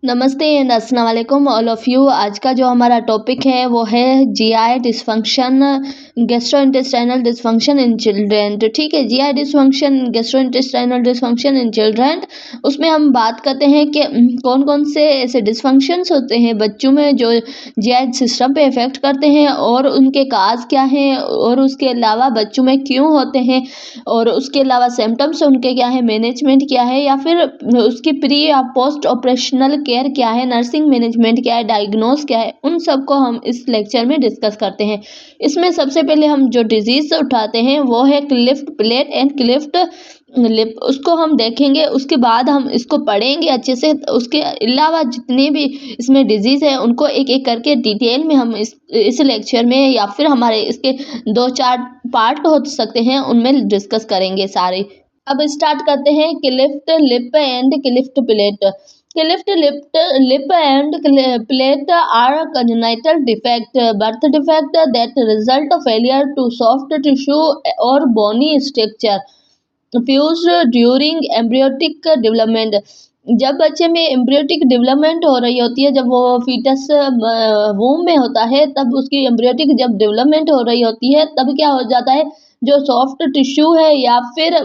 नमस्ते एंड अस्सलाम वालेकुम ऑल ऑफ़ यू। आज का जो हमारा टॉपिक है वो है GI dysfunction, gastrointestinal dysfunction in children. तो ठीक है, GI dysfunction, gastrointestinal dysfunction in children, उसमें हम बात करते हैं कि कौन कौन से ऐसे डिसफंक्शंस होते हैं बच्चों में जो जीआई सिस्टम पे इफ़ेक्ट करते हैं और उनके काज क्या हैं, और उसके अलावा बच्चों में क्यों होते हैं, और उसके अलावा सिम्टम्स उनके क्या है, मैनेजमेंट क्या है, या फिर उसकी प्री या पोस्ट ऑपरेशनल केयर क्या है, नर्सिंग मैनेजमेंट क्या है, डायग्नोस क्या है, उन सब को हम इस लेक्चर में डिस्कस करते हैं। इसमें सबसे पहले हम जो डिजीज़ उठाते हैं वो है Clift plate and Clift lip, उसको हम देखेंगे। उसके बाद हम इसको पढ़ेंगे अच्छे से। उसके अलावा जितने भी इसमें डिजीज़ है उनको एक एक करके डिटेल में हम इस लेक्चर में, या फिर हमारे इसके 2-4 पार्ट हो सकते हैं, उनमें डिस्कस करेंगे सारे। अब स्टार्ट करते हैं Clift lip and cleft plate. Clift lip and plate are congenital defect, birth defect that result failure to soft tissue or bony structure fused during embryonic development। जब बच्चे में एम्ब्रियोटिक डेवलपमेंट हो रही होती है, जब वो फीटस वूम में होता है, तब उसकी एम्ब्रियोटिक जब डेवलपमेंट हो रही होती है, तब क्या हो जाता है, जो सॉफ्ट टिश्यू है या फिर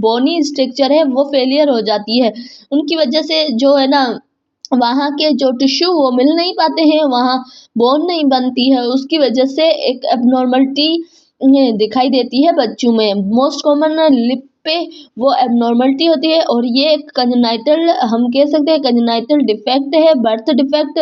बोनी स्ट्रक्चर है वो फेलियर हो जाती है। उनकी वजह से जो है ना, वहाँ के जो टिश्यू वो मिल नहीं पाते हैं, वहाँ बोन नहीं बनती है, उसकी वजह से एक एबनॉर्मलिटी दिखाई देती है बच्चों में। मोस्ट कॉमन लिप पे वो एबनॉर्मलिटी होती है, और ये एक कंजेनाइटल, हम कह सकते हैं कंजेनाइटल डिफेक्ट है, बर्थ डिफेक्ट।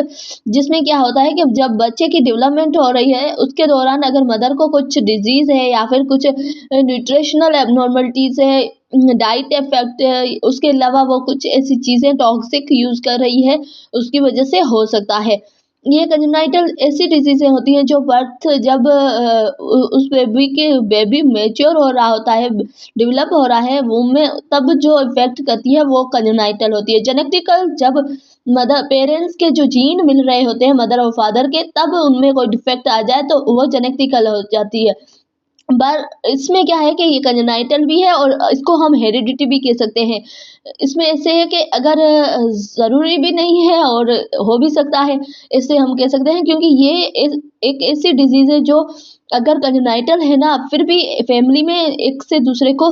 जिसमें क्या होता है कि जब बच्चे की डेवलपमेंट हो रही है उसके दौरान अगर मदर को कुछ डिजीज़ है या फिर कुछ न्यूट्रिशनल एबनॉर्मलिटीज़ है, डाइट इफेक्ट है, उसके अलावा वो कुछ ऐसी चीज़ें टॉक्सिक यूज़ कर रही है, उसकी वजह से हो सकता है। ये कंजेनाइटल ऐसी डिजीज़ें होती हैं जो बर्थ जब उस बेबी मैच्योर हो रहा होता है, डेवलप हो रहा है वूम में, तब जो इफ़ेक्ट करती है वो कंजेनाइटल होती है। जेनेटिकल, जब मदर पेरेंट्स के जो जीन मिल रहे होते हैं मदर और फादर के, तब उनमें कोई डिफेक्ट आ जाए तो वो जेनेटिकल हो जाती है। पर इसमें क्या है कि ये कंजेनाइटल भी है और इसको हम हेरिडिटी भी कह सकते हैं। इसमें ऐसे है कि अगर ज़रूरी भी नहीं है और हो भी सकता है, इसे हम कह सकते हैं, क्योंकि ये एक ऐसी डिजीज़ है जो अगर कंजेनाइटल है ना, फिर भी फैमिली में एक से दूसरे को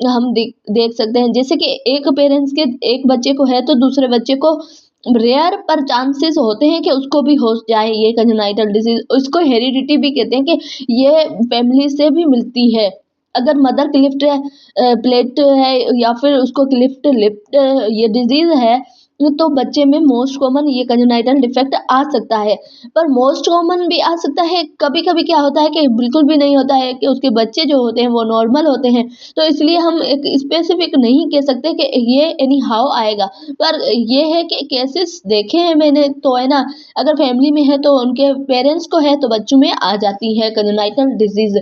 हम देख सकते हैं। जैसे कि एक पेरेंट्स के एक बच्चे को है तो दूसरे बच्चे को रेयर पर चांसेस होते हैं कि उसको भी हो जाए ये कंजेनाइटल डिजीज़। इसको हेरिडिटी भी कहते हैं कि ये फैमिली से भी मिलती है। अगर मदर क्लिफ्ट प्लेट है या फिर उसको क्लिफ्ट लिप ये डिजीज़ है, तो बच्चे में मोस्ट कॉमन ये कंजेनाइटल डिफेक्ट आ सकता है। पर मोस्ट कॉमन भी आ सकता है, कभी-कभी क्या होता है कि बिल्कुल भी नहीं होता है, कि उसके बच्चे जो होते हैं वो नॉर्मल होते हैं। तो इसलिए हम एक स्पेसिफिक नहीं कह सकते कि ये एनी हाउ आएगा। पर ये है कि केसेस देखे हैं मैंने, तो है ना, अगर फैमिली में है तो उनके पेरेंट्स को है तो बच्चों में आ जाती है कंजेनाइटल डिजीज़।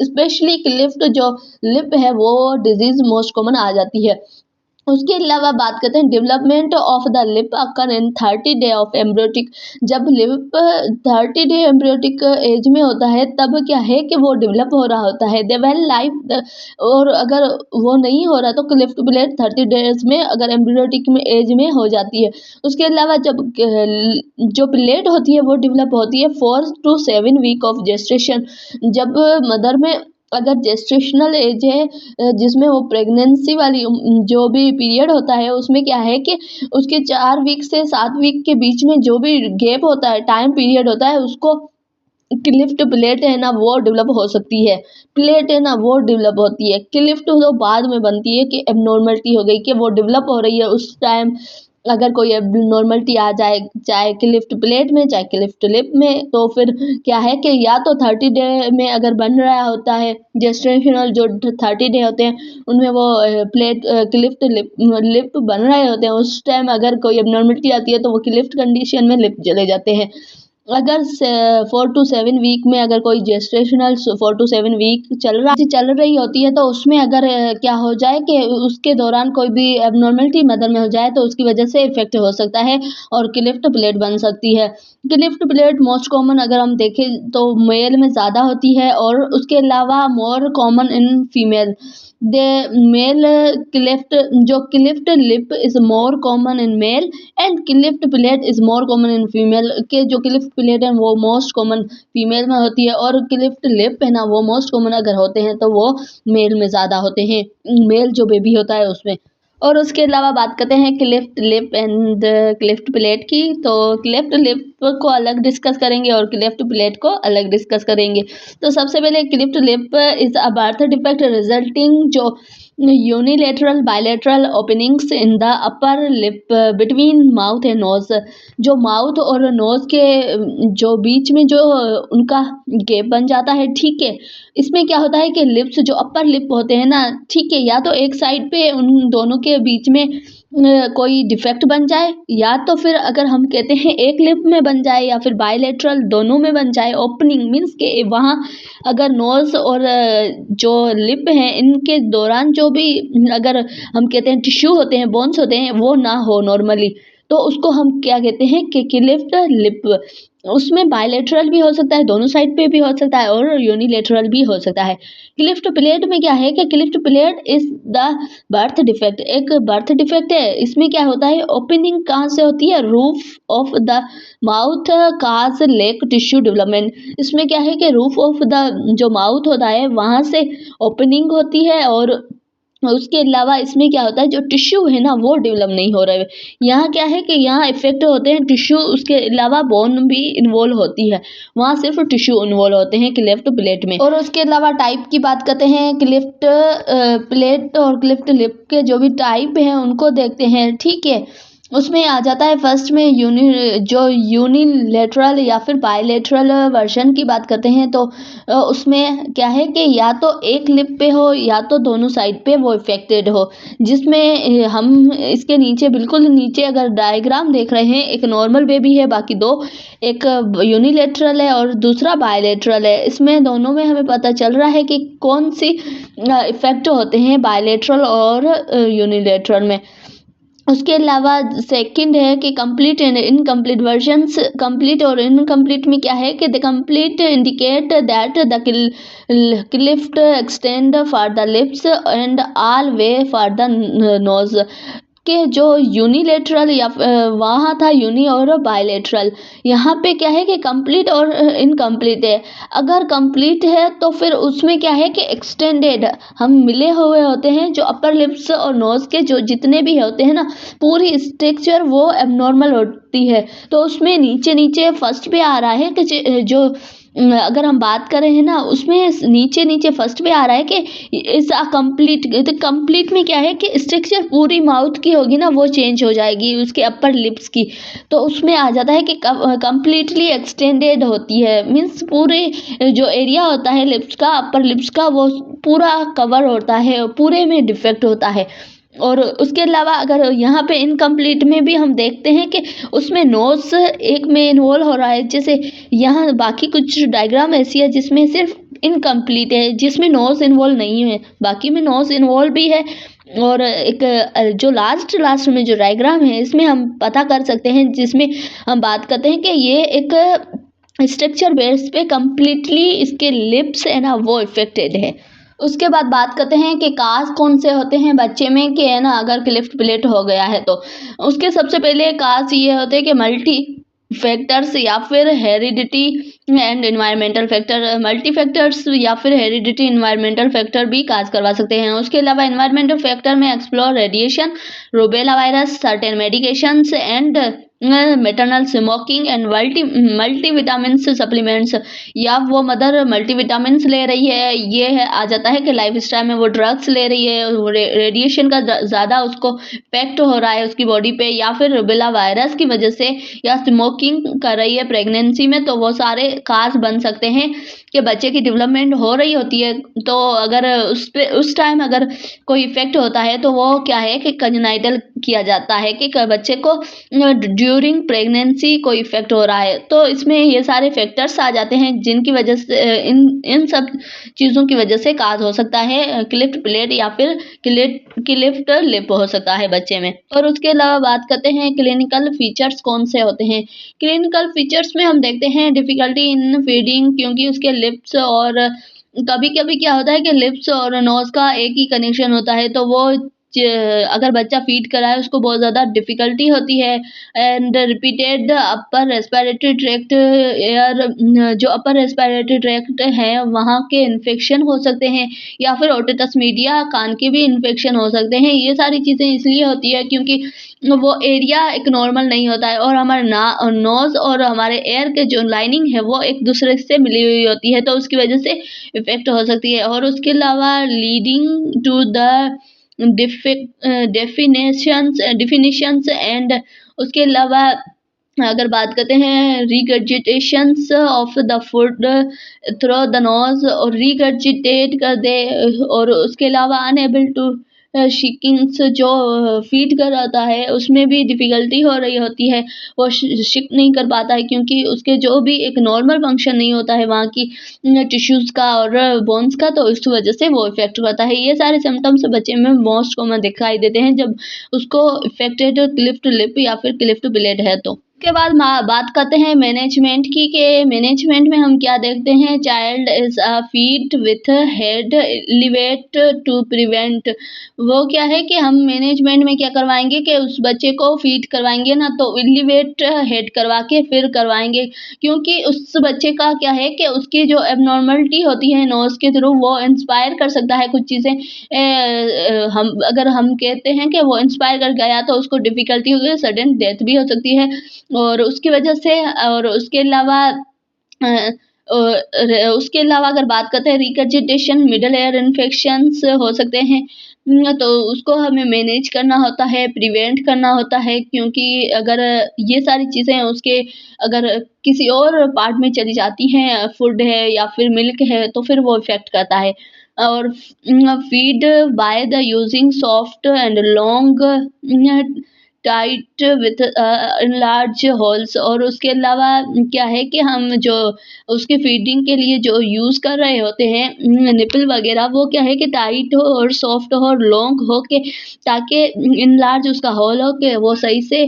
स्पेशली क्लिफ्ट जो लिप है वो डिजीज़ मोस्ट कॉमन आ जाती है। उसके अलावा बात करते हैं development of the lip occur in 30 day of embryotic. जब लिप 30 डे एम्ब्रियोटिक एज में होता है, तब क्या है कि वो डेवलप हो रहा होता है, दे वेल लाइफ। और अगर वो नहीं हो रहा तो क्लिफ्ट प्लेट 30 डेज में अगर एम्ब्रियोटिक में एज में हो जाती है। उसके अलावा जब जो प्लेट होती है वो डेवलप होती है 4 to 7 वीक ऑफ जेस्टेशन। जब मदर में अगर जेस्टेशनल एज है, जिसमें वो प्रेगनेंसी वाली जो भी पीरियड होता है, उसमें क्या है कि उसके 4 वीक से 7 वीक के बीच में जो भी गैप होता है, टाइम पीरियड होता है, उसको क्लिफ्ट प्लेट है ना वो डेवलप हो सकती है। प्लेट है ना वो डेवलप होती है। क्लिफ्ट तो बाद में बनती है कि एबनॉर्मलिटी हो गई, कि वो डेवलप हो रही है उस टाइम। अगर कोई एबनॉर्मलिटी आ जाए, चाहे क्लिफ्ट प्लेट में चाहे क्लिफ्ट लिप में, तो फिर क्या है कि या तो 30 डे में अगर बन रहा होता है, जेस्टेशनल जो 30 डे होते हैं उनमें वो प्लेट क्लिफ्ट लिप बन रहे होते हैं, उस टाइम अगर कोई एबनॉर्मलिटी आती है तो वो क्लिफ्ट कंडीशन में लिप चले जाते हैं। अगर 4 to 7 वीक में अगर कोई जेस्टेशनल 4 to 7 वीक चल रही होती है, तो उसमें अगर क्या हो जाए कि उसके दौरान कोई भी एबनॉर्मलिटी मदर में हो जाए तो उसकी वजह से इफेक्ट हो सकता है और क्लिफ्ट प्लेट बन सकती है। क्लिफ्ट प्लेट मोस्ट कॉमन अगर हम देखें तो मेल में ज़्यादा होती है और उसके अलावा more common in female. The male cleft lip is more common in male and cleft palate is more common in female. के जो क्लिफ्ट प्लेट है वो मोस्ट कॉमन फीमेल में होती है और क्लिफ्ट लिप है ना वो मोस्ट कॉमन अगर होते हैं तो वो मेल में ज़्यादा होते हैं, मेल जो बेबी होता है उसमें। और उसके अलावा बात करते हैं Clift lip and cleft plate की, तो क्लिफ्ट लिप को अलग डिस्कस करेंगे और क्लिफ्ट प्लेट को अलग डिस्कस करेंगे। तो सबसे पहले cleft lip is a birth defect resulting जो unilateral bilateral openings in the upper lip between mouth and nose. जो माउथ और नोज के जो बीच में जो उनका गैप बन जाता है, ठीक है। इसमें क्या होता है कि लिप्स जो अपर लिप होते हैं ना, ठीक है, या तो एक साइड पे उन दोनों के बीच में कोई डिफेक्ट बन जाए, या तो फिर अगर हम कहते हैं एक लिप में बन जाए या फिर बायलेटरल दोनों में बन जाए। ओपनिंग मीन्स के वहाँ अगर नोज और जो लिप हैं इनके दौरान जो भी अगर हम कहते हैं टिश्यू होते हैं, बोन्स होते हैं, वो ना हो नॉर्मली, तो उसको हम क्या कहते हैं कि क्लिफ्ट लिप। उसमें बायलेटरल भी हो सकता है, दोनों साइड पे भी हो सकता है और यूनिलेटरल भी हो सकता है। क्लिफ्ट प्लेट में क्या है कि Clift palate is the birth defect, एक बर्थ डिफेक्ट है। इसमें क्या होता है, ओपनिंग कहाँ से होती है, roof of the mouth cause lake tissue development. इसमें क्या है कि रूफ ऑफ द जो माउथ होता है वहाँ से ओपनिंग होती है और उसके अलावा इसमें क्या होता है जो टिश्यू है ना वो डेवलप नहीं हो रहे हैं। यहाँ क्या है कि यहाँ इफेक्ट होते हैं टिश्यू, उसके अलावा बोन भी इन्वॉल्व होती है, वहाँ सिर्फ टिश्यू इन्वॉल्व होते हैं क्लिफ्ट प्लेट में। और उसके अलावा टाइप की बात करते हैं, क्लिफ्ट प्लेट और क्लिफ्ट लिप के जो भी टाइप हैं उनको देखते हैं, ठीक है। उसमें आ जाता है फर्स्ट में यूनिलेटरल या फिर बायलेटरल वर्जन की बात करते हैं, तो उसमें क्या है कि या तो एक लिप पे हो या तो दोनों साइड पे वो इफेक्टेड हो। जिसमें हम इसके नीचे बिल्कुल नीचे अगर डायग्राम देख रहे हैं, एक नॉर्मल बेबी है, बाकी दो, एक यूनिलेटरल है और दूसरा बायलेटरल है। इसमें दोनों में हमें पता चल रहा है कि कौन सी इफेक्ट होते हैं बायलेटरल और यूनिलेटरल में। उसके अलावा सेकंड है कि complete and incomplete versions. Complete और इनकम्प्लीट में क्या है कि the complete indicate that the Clift extend for the lips and all way for the nose. के जो यूनिलेटरल या वहाँ था यूनी और बायलेटरल, यहाँ पे क्या है कि कंप्लीट और इनकम्प्लीट है। अगर कंप्लीट है तो फिर उसमें क्या है कि एक्सटेंडेड हम मिले हुए होते हैं, जो अपर लिप्स और नोज के जो जितने भी होते हैं ना, पूरी स्ट्रक्चर वो एबनॉर्मल होती है। तो उसमें नीचे नीचे फर्स्ट पे आ रहा है कि जो अगर हम बात कर रहे हैं ना, उसमें नीचे नीचे फर्स्ट पे आ रहा है कि इस कंप्लीट। तो कंप्लीट में क्या है कि स्ट्रक्चर पूरी माउथ की होगी ना वो चेंज हो जाएगी उसके अपर लिप्स की, तो उसमें आ जाता है कि कंप्लीटली एक्सटेंडेड होती है। मीन्स पूरे जो एरिया होता है लिप्स का, अपर लिप्स का, वो पूरा कवर होता है, पूरे में डिफेक्ट होता है। और उसके अलावा अगर यहाँ पे इनकम्प्लीट में भी हम देखते हैं कि उसमें नोज एक में इन्वॉल्व हो रहा है। जैसे यहाँ बाकी कुछ डायग्राम ऐसी है जिसमें सिर्फ इनकम्प्लीट है, जिसमें नोज इन्वॉल्व नहीं है, बाकी में नोज इन्वॉल्व भी है। और एक जो लास्ट में जो डायग्राम है इसमें हम पता कर सकते हैं, जिसमें हम बात करते हैं कि ये एक स्ट्रक्चर बेस पे कम्प्लीटली इसके लिप्स है ना वो इफेक्टेड है। उसके बाद बात करते हैं कि काज कौन से होते हैं बच्चे में, कि है ना अगर क्लिफ्ट प्लेट हो गया है तो उसके सबसे पहले काज ये होते हैं कि मल्टी फैक्टर्स या फिर heredity and environmental factor. Multi factors या फिर हेरिडिटी एनवायरमेंटल फैक्टर भी काज करवा सकते हैं। उसके अलावा एनवायरमेंटल फैक्टर में explore radiation, rubella virus, certain medications and maternal smoking and multivitamin supplements, या वो मदर मल्टीविटामिन ले रही है, ये है आ जाता है कि लाइफ स्टाइल में वो ड्रग्स ले रही है, रेडिएशन का ज़्यादा उसको इफेक्ट हो रहा है उसकी बॉडी पे, या फिर रूबेला वायरस की वजह से, या स्मोकिंग कर रही है प्रेगनेंसी में, तो वो सारे काज बन सकते हैं कि बच्चे की डेवलपमेंट हो रही होती है। तो अगर उस टाइम अगर कोई इफेक्ट होता है तो वो क्या है कि कंजेनाइटल किया जाता है कि बच्चे को ड्यूरिंग प्रेगनेंसी कोई इफ़ेक्ट हो रहा है। तो इसमें ये सारे फैक्टर्स आ जाते हैं जिनकी वजह से इन सब चीज़ों की वजह से काज हो सकता है क्लिफ्ट प्लेट या फिर क्लिफ्ट लिप हो सकता है बच्चे में। और उसके अलावा बात करते हैं क्लिनिकल फीचर्स कौन से होते हैं। क्लिनिकल फीचर्स में हम देखते हैं डिफ़िकल्टी इन फीडिंग, क्योंकि उसके लिप्स और कभी-कभी क्या होता है कि लिप्स और नोज़ का एक ही कनेक्शन होता है, तो वो च अगर बच्चा फ़ीड कर रहा है उसको बहुत ज़्यादा डिफ़िकल्टी होती है। And repeated upper respiratory tract जो अपर रेस्पिरेटरी ट्रैक्ट है वहाँ के इन्फेक्शन हो सकते हैं, या फिर ओटिटस मीडिया कान के भी इन्फेक्शन हो सकते हैं। ये सारी चीज़ें इसलिए होती है क्योंकि वो एरिया एक नॉर्मल नहीं होता है, और हमारे नोज़ और हमारे एयर के जो लाइनिंग है वो एक दूसरे से मिली हुई होती है, तो उसकी वजह से इफ़ेक्ट हो सकती है। और उसके अलावा leading to the definitions and उसके अलावा अगर बात करते हैं regurgitations of the food through the nose, और रिगर्जिटेट कर दे, और उसके अलावा अनएबल टू शिकिंग्स जो फ़ीड कर रहा है उसमें भी डिफ़िकल्टी हो रही होती है। वो शिक नहीं कर पाता है क्योंकि उसके जो भी एक नॉर्मल फंक्शन नहीं होता है वहाँ की टिश्यूज़ का और बोन्स का, तो इस वजह से वो इफ़ेक्ट करता है। ये सारे सिम्पटम्स बच्चे में मोस्ट कॉमन दिखाई देते हैं जब उसको इफ़ेक्टेड क्लिफ्ट लिप या फिर क्लिफ्ट बिलेट है तो। उसके बाद बात करते हैं मैनेजमेंट की, कि मैनेजमेंट में हम क्या देखते हैं। Child is feed with head elevate to prevent. वो क्या है कि हम मैनेजमेंट में क्या करवाएंगे कि उस बच्चे को फीड करवाएंगे ना, तो एलिवेट हेड करवा के फिर करवाएंगे, क्योंकि उस बच्चे का क्या है कि उसकी जो एबनॉर्मलिटी होती है नोज़ के थ्रू वो इंस्पायर कर सकता है कुछ चीज़ें। हम कहते हैं कि वो इंस्पायर कर गया तो उसको डिफ़िकल्टी होगी, सडन डेथ भी हो सकती है। और उसकी वजह से, और उसके अलावा उसके अलावा अगर बात करते हैं रिगर्जिटेशन, मिडल एयर इन्फेक्शंस हो सकते हैं। तो उसको हमें मैनेज करना होता है, प्रिवेंट करना होता है, क्योंकि अगर ये सारी चीज़ें उसके अगर किसी और पार्ट में चली जाती हैं, फूड है या फिर मिल्क है, तो फिर वो इफ़ेक्ट करता है। और feed by the using soft and long tight with large holes. और उसके अलावा क्या है कि हम जो उसके फीडिंग के लिए जो यूज़ कर रहे होते हैं निपल वगैरह, वो क्या है कि टाइट हो और सॉफ्ट हो और लॉन्ग हो के, ताकि इनलार्ज उसका होल हो के वो सही से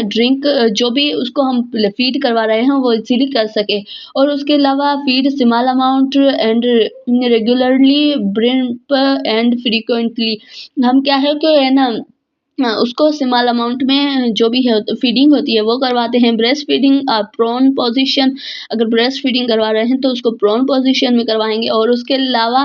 ड्रिंक जो भी उसको हम फीड करवा रहे हैं वो इजीली कर सके। और उसके अलावा feed small amount and regularly burp and frequently. हम क्या है कि है ना उसको स्मॉल अमाउंट में जो भी है फीडिंग होती है वो करवाते हैं। ब्रेस्ट फीडिंग प्रोन पोजीशन, अगर ब्रेस्ट फीडिंग करवा रहे हैं तो उसको प्रोन पोजीशन में करवाएंगे। और उसके अलावा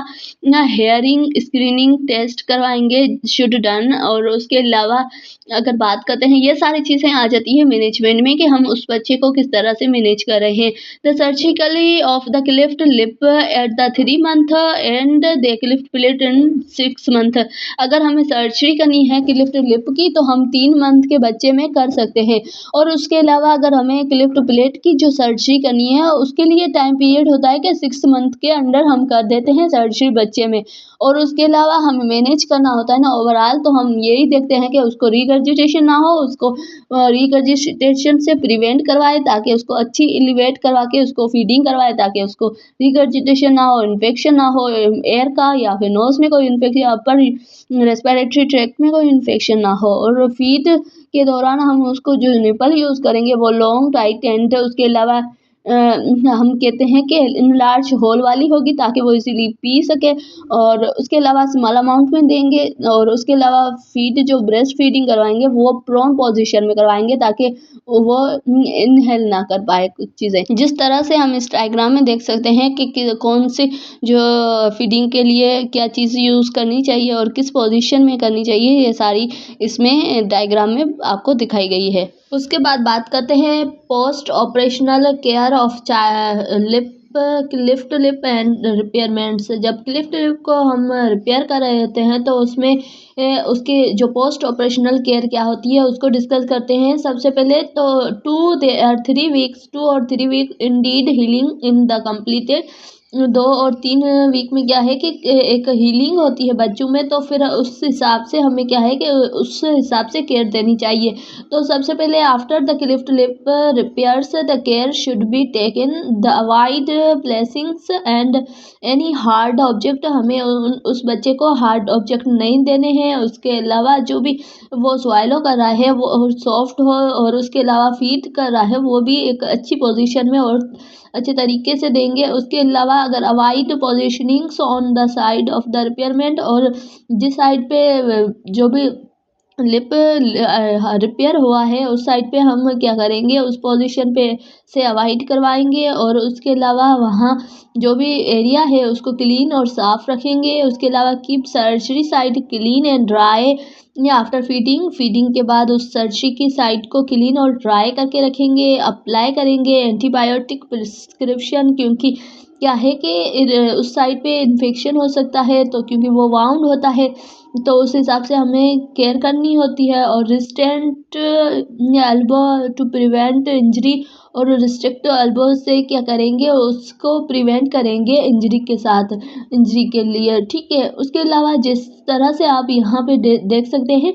हेयरिंग स्क्रीनिंग टेस्ट करवाएंगे शुड डन। और उसके अलावा अगर बात करते हैं, ये सारी चीज़ें आ जाती है मैनेजमेंट में कि हम उस बच्चे को किस तरह से मैनेज कर रहे हैं। The surgically of the cleft lip at the 3 month and the Clift plate in 6 month. अगर हमें सर्जरी करनी है क्लिफ्ट लिप की तो हम 3 मंथ के बच्चे में कर सकते हैं। और उसके अलावा अगर हमें क्लिफ्ट प्लेट की जो सर्जरी करनी है उसके लिए टाइम पीरियड होता है कि 6 मंथ के अंडर हम कर देते हैं सर्जरी बच्चे में। और उसके अलावा हमें मैनेज करना होता है ना ओवरऑल, तो हम यही देखते हैं कि उसको रिगर्जिटेशन ना हो, उसको रिगर्जिटेशन से प्रिवेंट करवाए ताकि उसको अच्छी एलिवेट करवा के उसको फीडिंग करवाए ताकि उसको रिगर्जिटेशन ना हो, इन्फेक्शन ना हो एयर का, या फिर नोज़ में कोई इन्फेक्शन, अपर रेस्पिरेटरी ट्रैक्ट में कोई इन्फेक्शन ना हो। और फीड के दौरान हम उसको जो निपल यूज़ करेंगे वो लॉन्ग टाइट एंड, उसके अलावा हम कहते हैं कि लार्ज होल वाली होगी ताकि वो इजीली पी सके। और उसके अलावा स्मॉल अमाउंट में देंगे। और उसके अलावा फीड जो ब्रेस्ट फीडिंग करवाएंगे वो प्रोन पोजीशन में करवाएंगे ताकि वो इनहेल ना कर पाए कुछ चीज़ें। जिस तरह से हम इस डायग्राम में देख सकते हैं कि कौन सी जो फीडिंग के लिए क्या चीज़ यूज़ करनी चाहिए और किस पोजीशन में करनी चाहिए, ये सारी इसमें डायग्राम में आपको दिखाई गई है। उसके बाद बात करते हैं post operational care of cleft lip and repairments. जब क्लिफ्ट लिप को हम रिपेयर कर रहे होते हैं तो उसमें उसके जो पोस्ट ऑपरेशनल केयर क्या होती है उसको डिस्कस करते हैं। सबसे पहले तो 2 और 3 weeks Indeed healing in the completed 2 और 3 वीक में क्या है कि एक हीलिंग होती है बच्चों में, तो फिर उस हिसाब से हमें क्या है कि उस हिसाब से केयर देनी चाहिए। तो सबसे पहले after the cleft lip repairs the care should be taken the avoid placings and any hard object. हमें उस बच्चे को हार्ड ऑब्जेक्ट नहीं देने हैं। उसके अलावा जो भी वो स्वॉलो कर रहा है वो सॉफ्ट हो, और उसके अलावा फीड कर रहा है वो भी एक अच्छी पोजीशन में और अच्छे तरीके से देंगे। उसके अलावा अगर avoid positionings on the side of the repairment, और जिस साइड पे जो भी लिप रिपेयर हुआ है उस साइड पे हम क्या करेंगे, उस पोजीशन पे से अवॉइड करवाएंगे। और उसके अलावा वहाँ जो भी एरिया है उसको क्लीन और साफ़ रखेंगे। उसके अलावा keep surgery side clean and dry या आफ्टर फीडिंग के बाद उस सर्जरी की साइड को क्लीन और ड्राई करके रखेंगे। अप्लाई करेंगे एंटीबायोटिक प्रिस्क्रिप्शन, क्योंकि क्या है कि उस साइड पे इन्फेक्शन हो सकता है, तो क्योंकि वो वाउंड होता है तो उस हिसाब से हमें केयर करनी होती है। और restraint elbow to prevent injury, और रिस्ट्रिक्ट एल्बो से क्या करेंगे, उसको प्रिवेंट करेंगे इंजरी के साथ, इंजरी के लिए, ठीक है। उसके अलावा जिस तरह से आप यहाँ पे देख सकते हैं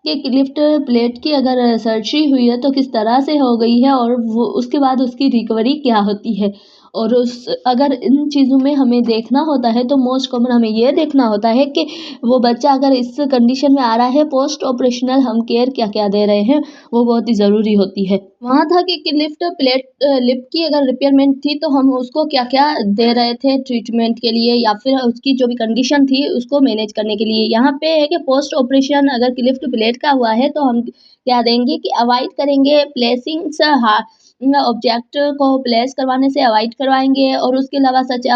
कि क्लिफ्ट प्लेट की अगर सर्जरी हुई है तो किस तरह से हो गई है, और वो उसके बाद उसकी रिकवरी क्या होती है। और उस अगर इन चीज़ों में हमें देखना होता है तो मोस्ट कॉमन हमें ये देखना होता है कि वो बच्चा अगर इस कंडीशन में आ रहा है, पोस्ट ऑपरेशनल हम केयर क्या क्या दे रहे हैं, वो बहुत ही ज़रूरी होती है। वहाँ था कि लिफ्ट प्लेट लिप की अगर रिपेयरमेंट थी तो हम उसको क्या क्या दे रहे थे ट्रीटमेंट के लिए, या फिर उसकी जो भी कंडीशन थी उसको मैनेज करने के लिए। यहाँ पे है कि पोस्ट ऑपरेशन अगर लिफ्ट प्लेट का हुआ है तो हम क्या देंगे कि अवॉइड करेंगे प्लेसिंग्स, ऑब्जेक्ट को प्लेस करवाने से अवॉइड करवाएंगे। और उसके अलावा सच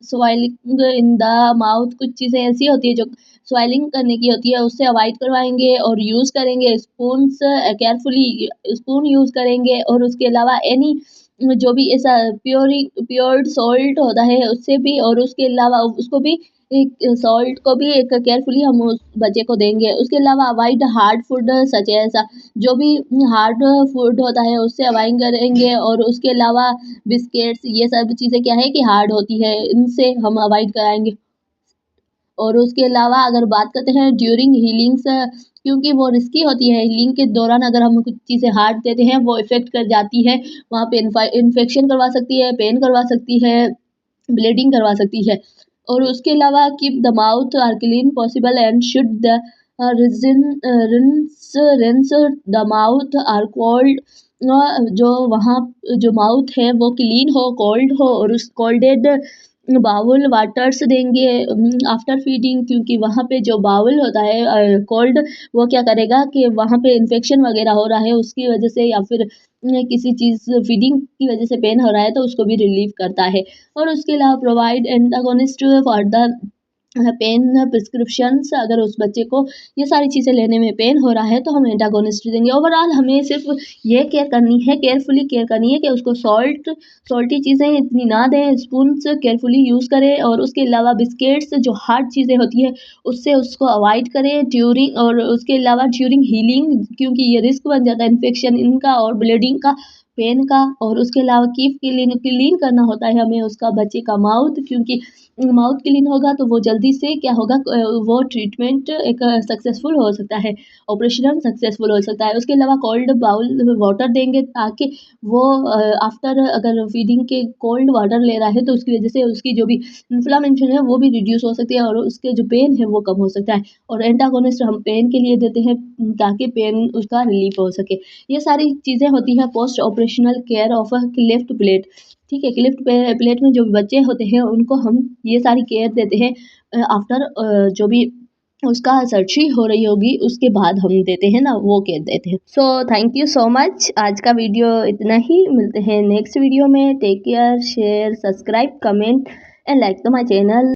स्वेलिंग इन द माउथ, कुछ चीज़ें ऐसी होती है जो स्वेलिंग करने की होती है, उससे अवॉइड करवाएंगे। और यूज़ करेंगे स्पून्स, केयरफुली स्पून यूज़ करेंगे। और उसके अलावा एनी जो भी ऐसा प्योर सॉल्ट होता है उससे भी, और उसके अलावा उसको भी एक सॉल्ट को भी एक केयरफुली हम उस बच्चे को देंगे। उसके अलावा अवॉइड हार्ड फूड सच ऐसा जो भी हार्ड फूड होता है उससे अवॉइड करेंगे। और उसके अलावा बिस्किट्स, ये सब चीज़ें क्या है कि हार्ड होती है, इनसे हम अवॉइड कराएंगे। और उसके अलावा अगर बात करते हैं ड्यूरिंग हीलिंग्स, क्योंकि वो रिस्की होती है, हीलिंग के दौरान अगर हम कुछ चीज़ें हार्ड देते हैं वो इफ़ेक्ट कर जाती है, वहाँ पे इन्फेक्शन करवा सकती है, पेन करवा सकती है, ब्लीडिंग करवा सकती है। और उसके अलावा keep the mouth are clean possible and should the rinse the mouth are cold, जो वहाँ जो माउथ है वो क्लीन हो, कोल्ड हो, और उस कोल्डेड बाउल वाटर्स देंगे आफ्टर फीडिंग, क्योंकि वहाँ पे जो बाउल होता है कोल्ड, वो क्या करेगा कि वहाँ पे इन्फेक्शन वगैरह हो रहा है उसकी वजह से, या फिर किसी चीज़ फीडिंग की वजह से पेन हो रहा है तो उसको भी रिलीव करता है। और उसके अलावा provide antagonist for the pain prescriptions, अगर उस बच्चे को ये सारी चीज़ें लेने में पेन हो रहा है तो हम एंटागोनिस्ट देंगे। ओवरऑल हमें सिर्फ ये केयर करनी है, केयरफुली केयर करनी है कि उसको सॉल्टी चीज़ें इतनी ना दें, स्पून से केयरफुली यूज़ करें। और उसके अलावा बिस्किट्स जो हार्ड चीज़ें होती है उससे उसको अवॉइड करें ड्यूरिंग, और उसके अलावा ड्यूरिंग हीलिंग, क्योंकि ये रिस्क बन जाता है इन्फेक्शन इनका और ब्लीडिंग का, पेन का। और उसके अलावा कीप क्लीन करना होता है हमें उसका बच्चे का माउथ, क्योंकि माउथ क्लीन होगा तो वो जल्दी से क्या होगा, वो ट्रीटमेंट एक सक्सेसफुल हो सकता है, ऑपरेशन सक्सेसफुल हो सकता है। उसके अलावा कोल्ड बाउल वाटर देंगे ताकि वो आफ्टर अगर फीडिंग के कोल्ड वाटर ले रहा है तो उसकी वजह से उसकी जो भी इन्फ्लामेशन है वो भी रिड्यूस हो सकती है, और उसके जो पेन है वो कम हो सकता है। और एंटागोनिस्ट हम पेन के लिए देते हैं ताकि पेन उसका रिलीफ हो सके। ये सारी चीज़ें होती हैं post operational care of a cleft plate, ठीक है। क्लिफ्ट प्लेट में जो बच्चे होते हैं उनको हम ये सारी केयर देते हैं आफ्टर जो भी उसका सर्जरी हो रही होगी उसके बाद हम देते हैं ना, वो केयर देते हैं। So thank you so much, आज का वीडियो इतना ही, मिलते हैं नेक्स्ट वीडियो में। Take care, share, subscribe, comment and like to my channel.